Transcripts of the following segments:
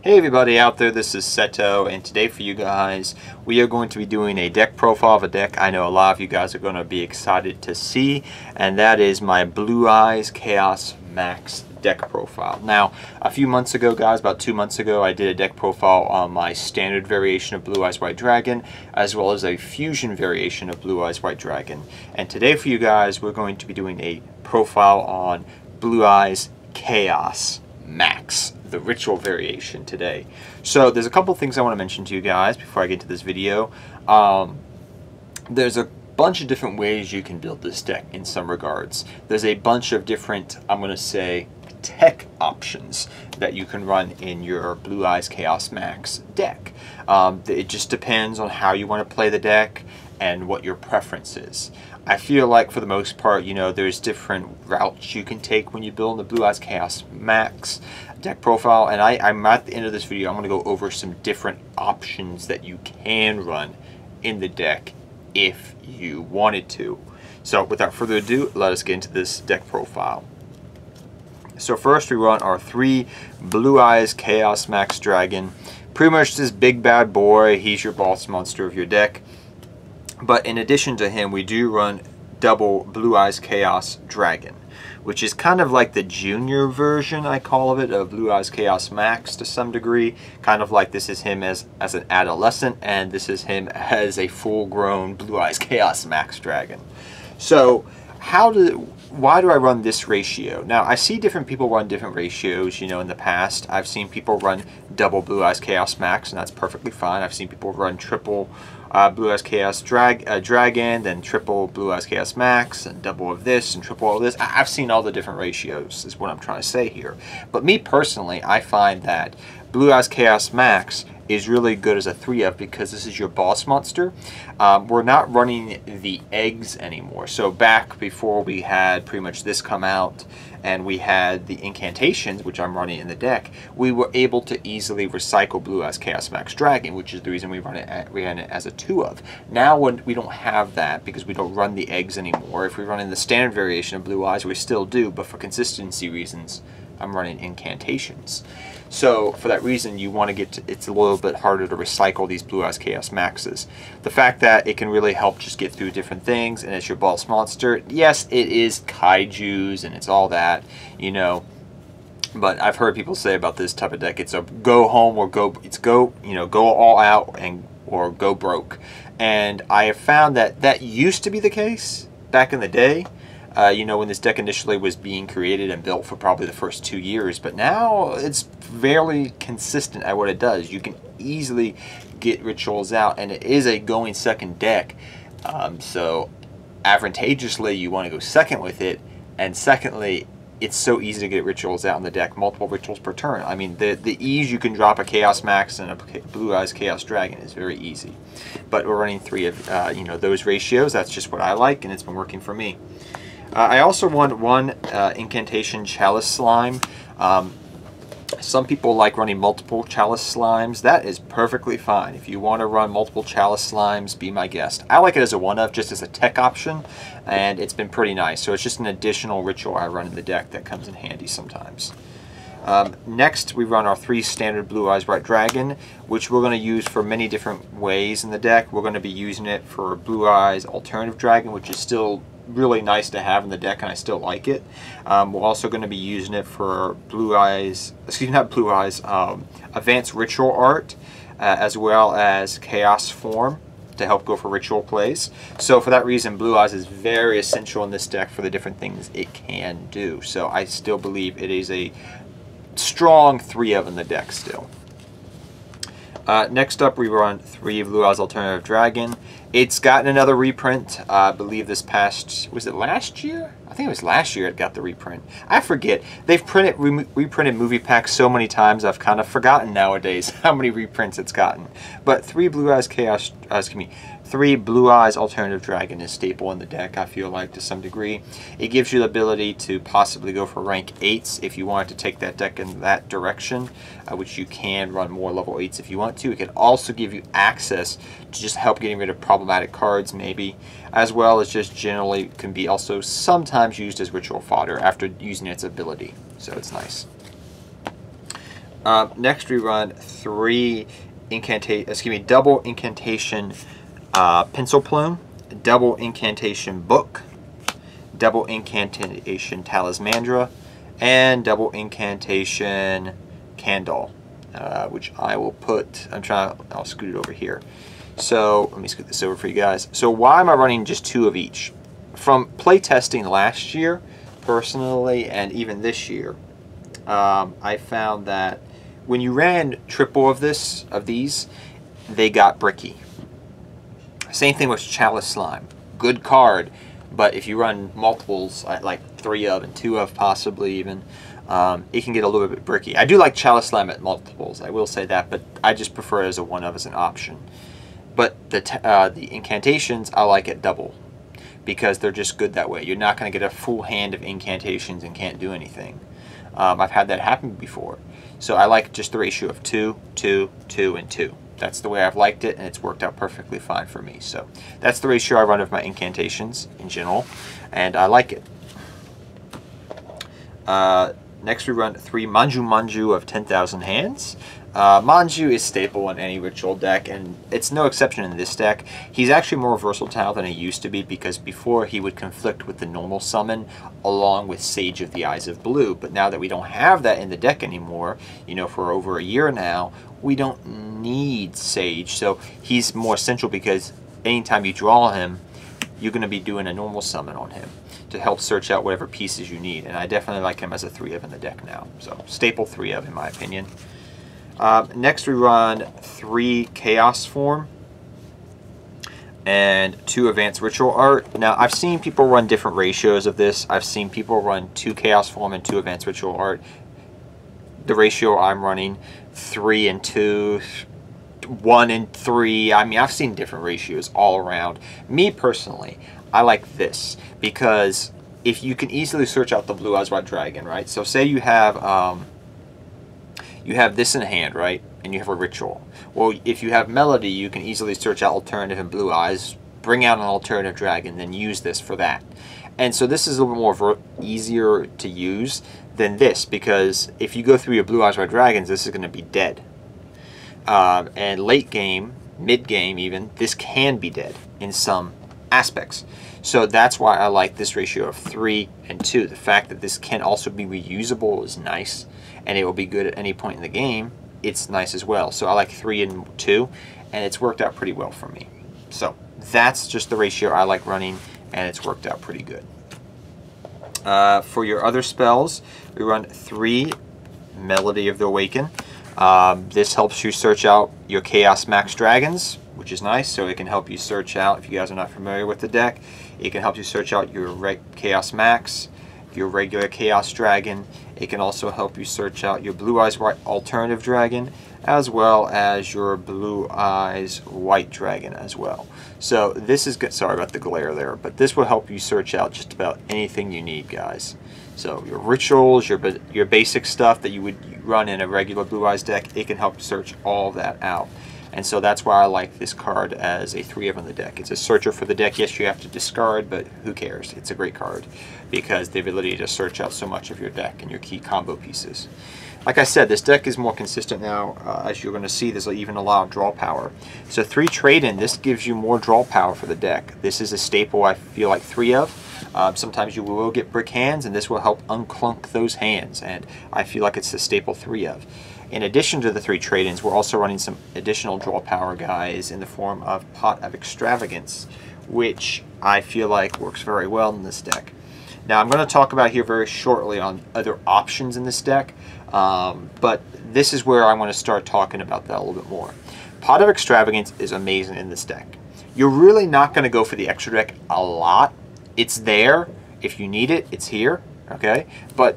Hey everybody out there, this is Seto, and today for you guys we are going to be doing a deck profile of a deck I know a lot of you guys are going to be excited to see, and that is my Blue Eyes Chaos Max deck profile. Now, a few months ago guys, about 2 months ago, I did a deck profile on my standard variation of Blue Eyes White Dragon as well as a fusion variation of Blue Eyes White Dragon. And today for you guys we're going to be doing a profile on Blue Eyes Chaos Max, the ritual variation today. So there's a couple things I want to mention to you guys before I get into this video. There's a bunch of different ways you can build this deck in some regards. There's a bunch of different, I'm going to say, tech options that you can run in your Blue Eyes Chaos Max deck. It just depends on how you want to play the deck and what your preference is. I feel like for the most part, you know, there's different routes you can take when you build the Blue Eyes Chaos Max deck profile, and I'm at the end of this video, I'm going to go over some different options that you can run in the deck if you wanted to. So without further ado, let us get into this deck profile. So first we run our 3 Blue Eyes Chaos Max Dragon. Pretty much this big bad boy, he's your boss monster of your deck. But in addition to him, we do run double Blue Eyes Chaos Dragon, which is kind of like the junior version, I call it, of Blue Eyes Chaos Max to some degree. Kind of like this is him as an adolescent, and this is him as a full-grown Blue Eyes Chaos Max Dragon. So why do I run this ratio? Now, I see different people run different ratios, you know, in the past. I've seen people run double Blue Eyes Chaos Max, and that's perfectly fine. I've seen people run triple Blue Eyes Chaos Dragon, then triple Blue Eyes Chaos Max, and double of this, and triple of this. I've seen all the different ratios, is what I'm trying to say here. But me personally, I find that Blue Eyes Chaos Max is really good as a 3-of because this is your boss monster. We're not running the eggs anymore. So back before we had pretty much this come out and we had the incantations, which I'm running in the deck, we were able to easily recycle Blue Eyes Chaos Max Dragon, which is the reason we ran it as a 2-of. Now when we don't have that because we don't run the eggs anymore. If we run in the standard variation of Blue Eyes, we still do, but for consistency reasons, I'm running incantations. So for that reason, you want to get to, it's a little bit harder to recycle these Blue Eyes Chaos Maxes. The fact that it can really help just get through different things, and it's your boss monster. Yes, it is kaijus and it's all that, you know. But I've heard people say about this type of deck, it's a go home or go all out or go broke. And I have found that that used to be the case back in the day. You know, when this deck initially was being created and built for probably the first 2 years, but now it's fairly consistent at what it does. You can easily get rituals out, and it is a going second deck. So advantageously, you want to go second with it, and secondly, it's so easy to get rituals out in the deck, multiple rituals per turn. I mean, the ease you can drop a Chaos Max and a Blue Eyes Chaos Dragon is very easy. But we're running 3 of you know, those ratios. That's just what I like, and it's been working for me. I also want one incantation chalice slime. Some people like running multiple chalice slimes. That is perfectly fine. If you want to run multiple chalice slimes, be my guest. I like it as a 1-of, just as a tech option, and it's been pretty nice. So it's just an additional ritual I run in the deck that comes in handy sometimes. Next, we run our 3 standard Blue Eyes White Dragon, which we're going to use for many different ways in the deck. We're going to be using it for Blue Eyes Alternative Dragon, which is still really nice to have in the deck, and I still like it. We're also going to be using it for Blue Eyes, Advanced Ritual Art, as well as Chaos Form to help go for ritual plays. So for that reason, Blue Eyes is very essential in this deck for the different things it can do. So I still believe it is a strong 3-of in the deck still. Next up, we run 3 Blue Eyes Alternative Dragon. It's gotten another reprint. I believe this past, was it last year? I think it was last year it got the reprint. I forget. They've reprinted movie packs so many times, I've kind of forgotten nowadays how many reprints it's gotten. But 3 Blue Eyes Chaos, 3 Blue Eyes Alternative Dragon is staple in the deck, I feel like, to some degree. It gives you the ability to possibly go for rank 8s if you wanted to take that deck in that direction, which you can run more level 8s if you want to. It can also give you access to just help getting rid of problematic cards, maybe, as well as just generally can be also sometimes used as ritual fodder after using its ability. So it's nice. Next we run double incantation pencil plume, double incantation book, double incantation talismandra, and double incantation candle, which I will put, I'll scoot it over here. So let me scoot this over for you guys. So why am I running just 2 of each? From playtesting last year, personally, and even this year, I found that when you ran triple of these, they got bricky. Same thing with Chalice Slime. Good card, but if you run multiples, like 3 of and 2 of possibly even, it can get a little bit bricky. I do like Chalice Slime at multiples, I will say that, but I just prefer it as a 1 of as an option. But the incantations, I like at double, because they're just good that way. You're not going to get a full hand of incantations and can't do anything. I've had that happen before. So I like just the ratio of 2, 2, 2, and 2. That's the way I've liked it, and it's worked out perfectly fine for me. So that's the ratio I run of my incantations in general, and I like it. Next we run 3 manju of 10,000 hands. Manju is staple in any ritual deck, and it's no exception in this deck. He's actually more versatile than he used to be, because before he would conflict with the normal summon along with Sage of the Eyes of Blue. But now that we don't have that in the deck anymore, you know, for over a year now, we don't need Sage. So he's more essential, because anytime you draw him, you're going to be doing a normal summon on him to help search out whatever pieces you need. And I definitely like him as a 3 of in the deck now. So staple 3 of in my opinion. Next we run 3 Chaos Form and 2 Advanced Ritual Art. Now I've seen people run different ratios of this. I've seen people run 2 Chaos Form and 2 Advanced Ritual Art. The ratio I'm running, 3 and 2, 1 and 3. I mean, I've seen different ratios all around. Me personally, I like this, because if you can easily search out the Blue Eyes White Dragon, right? So say you have this in hand, right? And you have a ritual. Well, if you have Melody, you can easily search out alternative and Blue Eyes, bring out an alternative dragon, then use this for that. And so this is a little bit more easier to use than this, because if you go through your Blue Eyes White Dragons, this is going to be dead. And late game, mid game even, this can be dead in some aspects. So that's why I like this ratio of 3 and 2. The fact that this can also be reusable is nice, and it will be good at any point in the game. It's nice as well. So I like 3 and 2, and it's worked out pretty well for me. So that's just the ratio I like running, and it's worked out pretty good. For your other spells, we run 3 Melody of the Awaken. This helps you search out your Chaos Max Dragons, which is nice. So it can help you search out, if you guys are not familiar with the deck, it can help you search out your Chaos Max, your regular Chaos Dragon. It can also help you search out your Blue Eyes White Alternative Dragon, as well as your Blue Eyes White Dragon as well. So this is good. Sorry about the glare there, but this will help you search out just about anything you need, guys. So your rituals, your basic stuff that you would run in a regular Blue Eyes deck, it can help search all that out. And so that's why I like this card as a 3 of in the deck. It's a searcher for the deck. Yes, you have to discard, but who cares? It's a great card, because the ability to search out so much of your deck and your key combo pieces. Like I said, this deck is more consistent now. As you're going to see, there's even a lot of draw power. So 3 trade-in, this gives you more draw power for the deck. This is a staple I feel like 3 of. Sometimes you will get brick hands, and this will help unclunk those hands, and I feel like it's a staple 3 of. In addition to the 3 trade-ins, we're also running some additional draw power guys in the form of Pot of Extravagance, which I feel like works very well in this deck. Now I'm going to talk about here very shortly on other options in this deck, but this is where I want to start talking about that a little bit more. Pot of Extravagance is amazing in this deck. You're really not going to go for the extra deck a lot. It's there. If you need it, it's here. Okay? But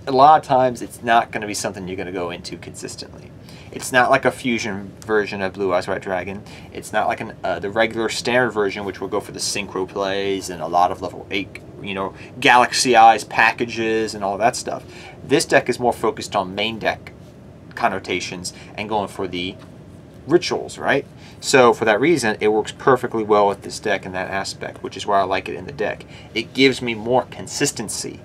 a lot of times it's not going to be something you're going to go into consistently. It's not like a fusion version of Blue Eyes White Dragon. It's not like the regular standard version, which will go for the synchro plays and a lot of level 8, you know, Galaxy Eyes packages and all that stuff. This deck is more focused on main deck connotations and going for the rituals, right? So for that reason, it works perfectly well with this deck in that aspect, which is why I like it in the deck. It gives me more consistency.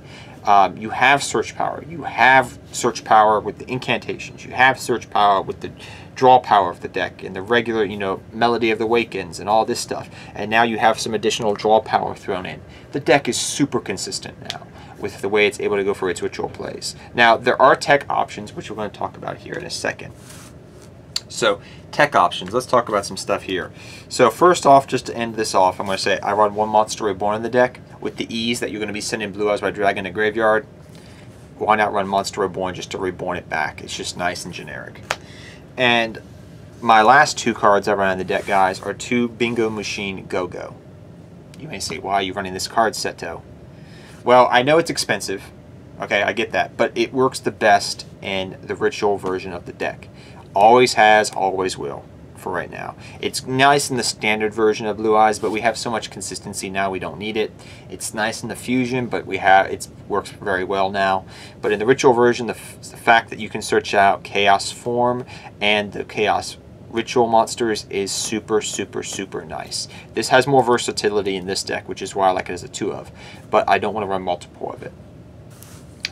You have search power. You have search power with the incantations. You have search power with the draw power of the deck and the regular, melody of the awakens and all this stuff. And now you have some additional draw power thrown in. The deck is super consistent now with the way it's able to go for its ritual plays. Now, there are tech options, which we're going to talk about here in a second. So, tech options. Let's talk about some stuff here. So, first off, just to end this off, I'm going to say I run one Monster Reborn in the deck with the ease that you're going to be sending Blue Eyes by Dragon to Graveyard. Why not run Monster Reborn just to reborn it back? It's just nice and generic. And my last 2 cards I run in the deck, guys, are 2 Bingo Machine Go-Go. You may say, why are you running this card, Seto? Well, I know it's expensive. Okay, I get that. But it works the best in the ritual version of the deck. Always has, always will, for right now. It's nice in the standard version of Blue Eyes, but we have so much consistency now we don't need it. It's nice in the fusion, but it works very well now. But in the ritual version, the fact that you can search out Chaos form and the Chaos ritual monsters is super, super, super nice. This has more versatility in this deck, which is why I like it as a 2 of. But I don't want to run multiple of it.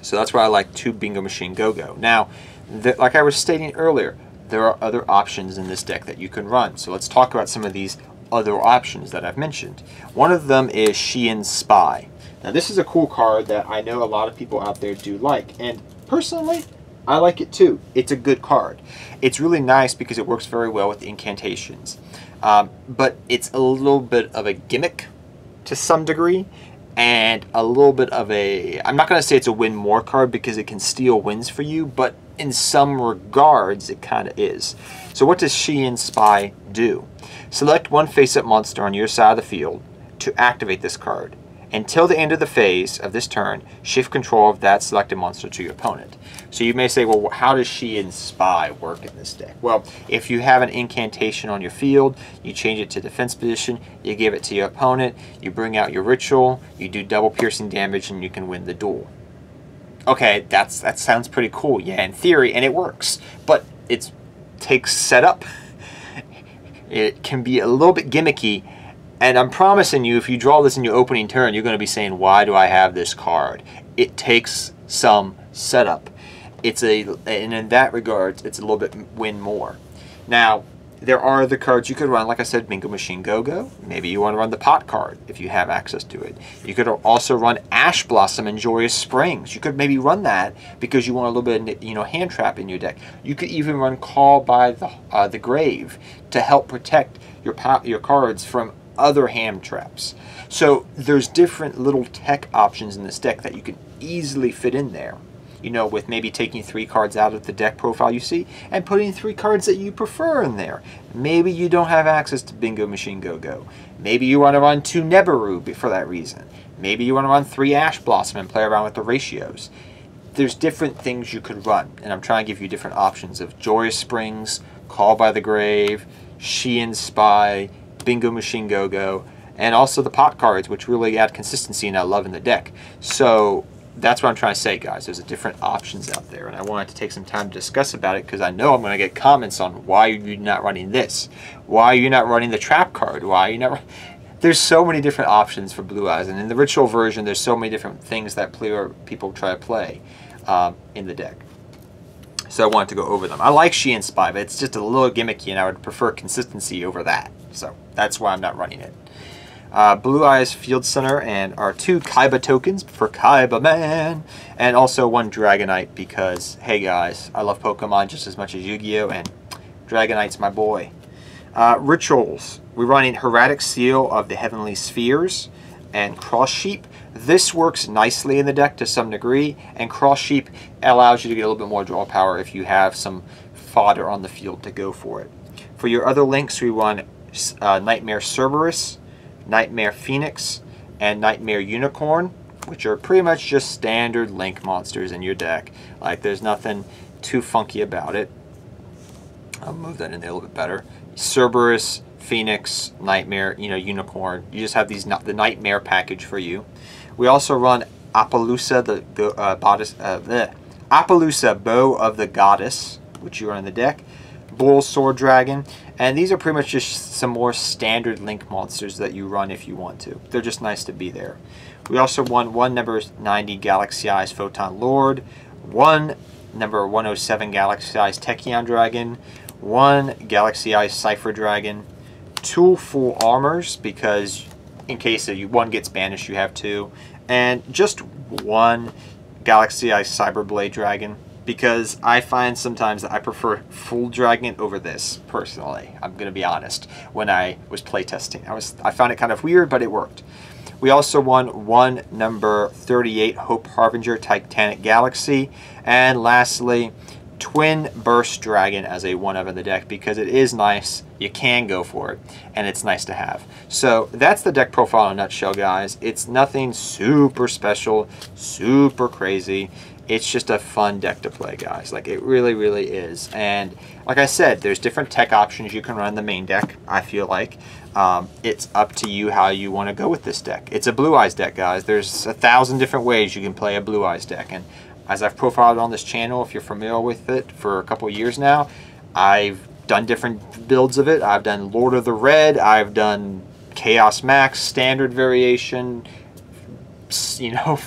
So that's why I like 2 Bingo Machine Go-Go. Now, like I was stating earlier, there are other options in this deck that you can run. So let's talk about some of these other options that I've mentioned. One of them is Sheehan's Spy. Now this is a cool card that I know a lot of people out there do like. And personally, I like it too. It's a good card. It's really nice because it works very well with the incantations. But it's a little bit of a gimmick to some degree. And a little bit of a, I'm not going to say it's a win more card because it can steal wins for you, but in some regards it kind of is. So what does Sheehan's Spy do? Select one face-up monster on your side of the field to activate this card. Until the end of the phase of this turn, shift control of that selected monster to your opponent. So you may say, well, how does Sheehan's Spy work in this deck? Well, if you have an incantation on your field, you change it to defense position, you give it to your opponent, you bring out your ritual, you do double piercing damage, and you can win the duel. Okay, that sounds pretty cool, yeah, in theory, and it works. But it takes setup. It can be a little bit gimmicky. And I'm promising you, if you draw this in your opening turn, you're going to be saying, why do I have this card? It takes some setup. And in that regard, it's a little bit win more. Now, there are other cards you could run. Like I said, Bingo Machine Go-Go. Maybe you want to run the Pot card if you have access to it. You could also run Ash Blossom and Joyous Springs. You could maybe run that because you want a little bit of, hand trap in your deck. You could even run Call by the Grave to help protect your cards from other hand traps. So there's different little tech options in this deck that you can easily fit in there. With maybe taking 3 cards out of the deck profile you see and putting 3 cards that you prefer in there. Maybe you don't have access to Bingo Machine Go-Go. Maybe you want to run 2 Nebaru for that reason. Maybe you want to run 3 Ash Blossom and play around with the ratios. There's different things you could run, and I'm trying to give you different options of Joyous Springs, Call by the Grave, Sheehan's Spy, Bingo Machine Go-Go, and also the Pot cards, which really add consistency and I love in the deck. So that's what I'm trying to say, guys. There's different options out there, and I wanted to take some time to discuss about it because I know I'm going to get comments on why are you not running this? Why are you not running the Trap card? Why are you not? There's so many different options for Blue Eyes, and in the Ritual version, there's so many different things that people try to play in the deck. So I wanted to go over them. I like Sheehan's Spy, but it's just a little gimmicky, and I would prefer consistency over that. So that's why I'm not running it. Blue Eyes Field Center and our 2 Kaiba tokens for Kaiba Man, and also 1 Dragonite because, hey guys, I love Pokemon just as much as Yu-Gi-Oh! And Dragonite's my boy. Rituals. We're running Hieratic Seal of the Heavenly Spheres and Cross Sheep. This works nicely in the deck to some degree, and Cross Sheep allows you to get a little bit more draw power if you have some fodder on the field to go for it. For your other links, we run Nightmare Cerberus, Nightmare Phoenix, and Nightmare Unicorn, which are pretty much just standard link monsters in your deck. Like, there's nothing too funky about it. I'll move that in there a little bit better. Cerberus, Phoenix, Nightmare, Unicorn. You just have the Nightmare package for you. We also run Appaloosa, Appaloosa, Bow of the Goddess, which you run in the deck. Bull Sword Dragon, And these are pretty much just some more standard Link monsters that you run if you want to. They're just nice to be there. We also won one number 90 Galaxy Eyes Photon Lord, one number 107 Galaxy Eyes Tachyon Dragon, one Galaxy Eyes Cypher Dragon, two full armors, because in case one gets banished, you have two, and just one Galaxy Eyes Cyberblade Dragon, because I find sometimes that I prefer full dragon over this, personally. I'm going to be honest. When I was playtesting, I found it kind of weird, but it worked. We also won one number 38 Hope Harbinger Titanic Galaxy, and lastly, Twin Burst Dragon as a 1-of in the deck, because it is nice. You can go for it, and it's nice to have. So that's the deck profile in a nutshell, guys. It's nothing super special, super crazy. It's just a fun deck to play, guys. Like, it really, really is. And like I said, there's different tech options you can run in the main deck, I feel like. It's up to you how you want to go with this deck. It's a Blue Eyes deck, guys. There's 1,000 different ways you can play a Blue Eyes deck. And as I've profiled on this channel, if you're familiar with it for a couple of years now, I've done different builds of it. I've done Lord of the Red. I've done Chaos Max, Standard Variation, you know,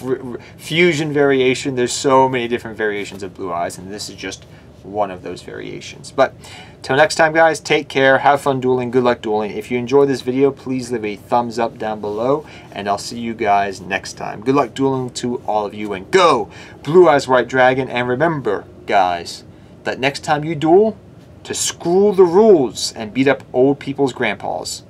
Fusion Variation. There's so many different variations of Blue Eyes, and this is just one of those variations. But till next time, guys, take care, have fun dueling, good luck dueling. If you enjoyed this video, please leave a thumbs up down below, and I'll see you guys next time. Good luck dueling to all of you, and go Blue Eyes White Dragon. And remember, guys, that next time you duel, to screw the rules and beat up old people's grandpas.